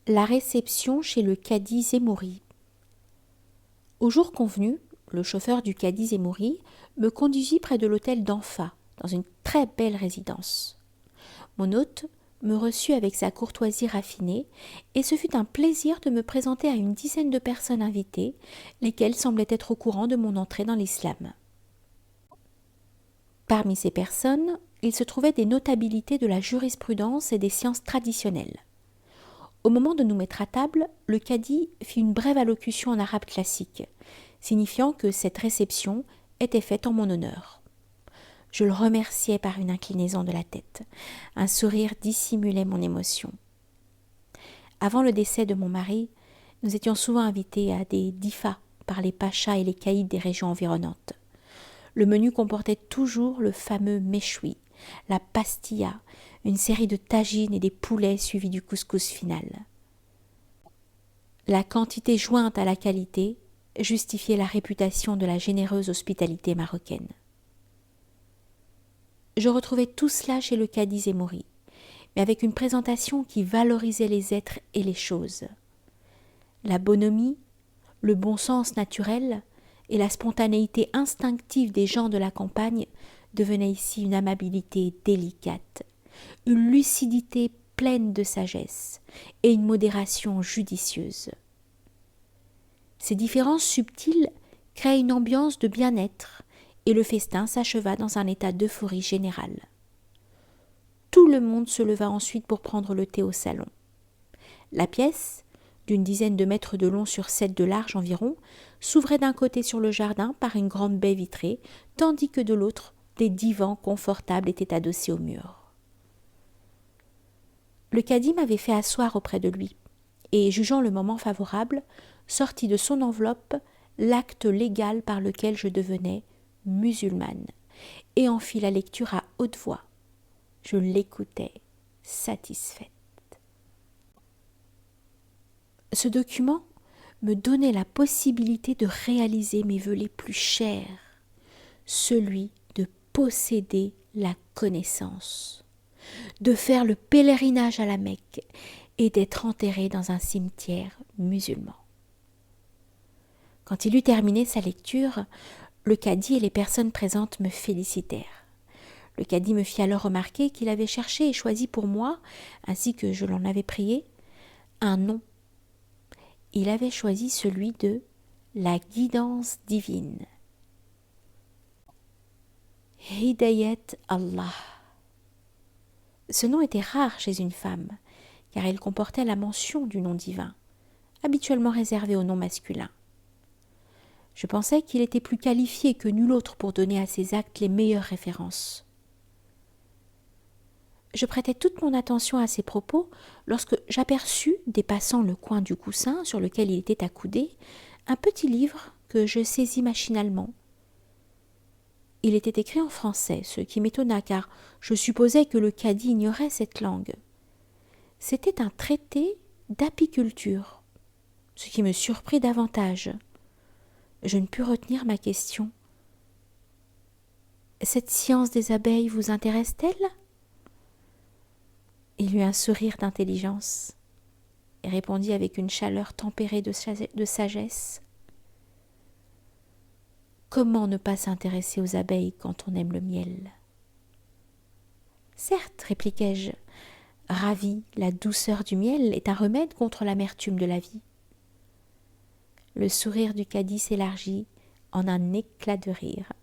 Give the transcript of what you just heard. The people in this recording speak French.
La réception chez le cadi Zemouri. Au jour convenu, le chauffeur du cadi Zemouri me conduisit près de l'hôtel d'Anfa, dans une très belle résidence. Mon hôte me reçut avec sa courtoisie raffinée, et ce fut un plaisir de me présenter à une dizaine de personnes invitées, lesquelles semblaient être au courant de mon entrée dans l'islam. Parmi ces personnes, il se trouvait des notabilités de la jurisprudence et des sciences traditionnelles. Au moment de nous mettre à table, le cadi fit une brève allocution en arabe classique, signifiant que cette réception était faite en mon honneur. Je le remerciai par une inclinaison de la tête. Un sourire dissimulait mon émotion. Avant le décès de mon mari, nous étions souvent invités à des difas par les pachas et les caïds des régions environnantes. Le menu comportait toujours le fameux méchoui, la pastilla, une série de tagines et des poulets suivis du couscous final. La quantité jointe à la qualité justifiait la réputation de la généreuse hospitalité marocaine. Je retrouvais tout cela chez le cadi Zemouri, mais avec une présentation qui valorisait les êtres et les choses. La bonhomie, le bon sens naturel et la spontanéité instinctive des gens de la campagne devenaient ici une amabilité délicate, une lucidité pleine de sagesse et une modération judicieuse. Ces différences subtiles créaient une ambiance de bien-être et le festin s'acheva dans un état d'euphorie générale. Tout le monde se leva ensuite pour prendre le thé au salon. La pièce, d'une dizaine de mètres de long sur 7 de large environ, s'ouvrait d'un côté sur le jardin par une grande baie vitrée, tandis que de l'autre, des divans confortables étaient adossés au mur. Le cadi m'avait fait asseoir auprès de lui, et, jugeant le moment favorable, sortit de son enveloppe l'acte légal par lequel je devenais musulmane, et en fit la lecture à haute voix. Je l'écoutais, satisfaite. Ce document me donnait la possibilité de réaliser mes vœux les plus chers, celui de posséder la connaissance, de faire le pèlerinage à la Mecque et d'être enterré dans un cimetière musulman. Quand il eut terminé sa lecture, le cadi et les personnes présentes me félicitèrent. Le cadi me fit alors remarquer qu'il avait cherché et choisi pour moi, ainsi que je l'en avais prié, un nom. Il avait choisi celui de la guidance divine. Hidayat Allah. Ce nom était rare chez une femme, car il comportait la mention du nom divin, habituellement réservé au nom masculin. Je pensais qu'il était plus qualifié que nul autre pour donner à ses actes les meilleures références. Je prêtais toute mon attention à ses propos lorsque j'aperçus, dépassant le coin du coussin sur lequel il était accoudé, un petit livre que je saisis machinalement. Il était écrit en français, ce qui m'étonna car je supposais que le cadi ignorait cette langue. C'était un traité d'apiculture, ce qui me surprit davantage. Je ne pus retenir ma question. « Cette science des abeilles vous intéresse-t-elle » Il eut un sourire d'intelligence et répondit avec une chaleur tempérée de sagesse. Comment ne pas s'intéresser aux abeilles quand on aime le miel ? Certes, répliquai-je, ravi, la douceur du miel est un remède contre l'amertume de la vie. Le sourire du cadi s'élargit en un éclat de rire.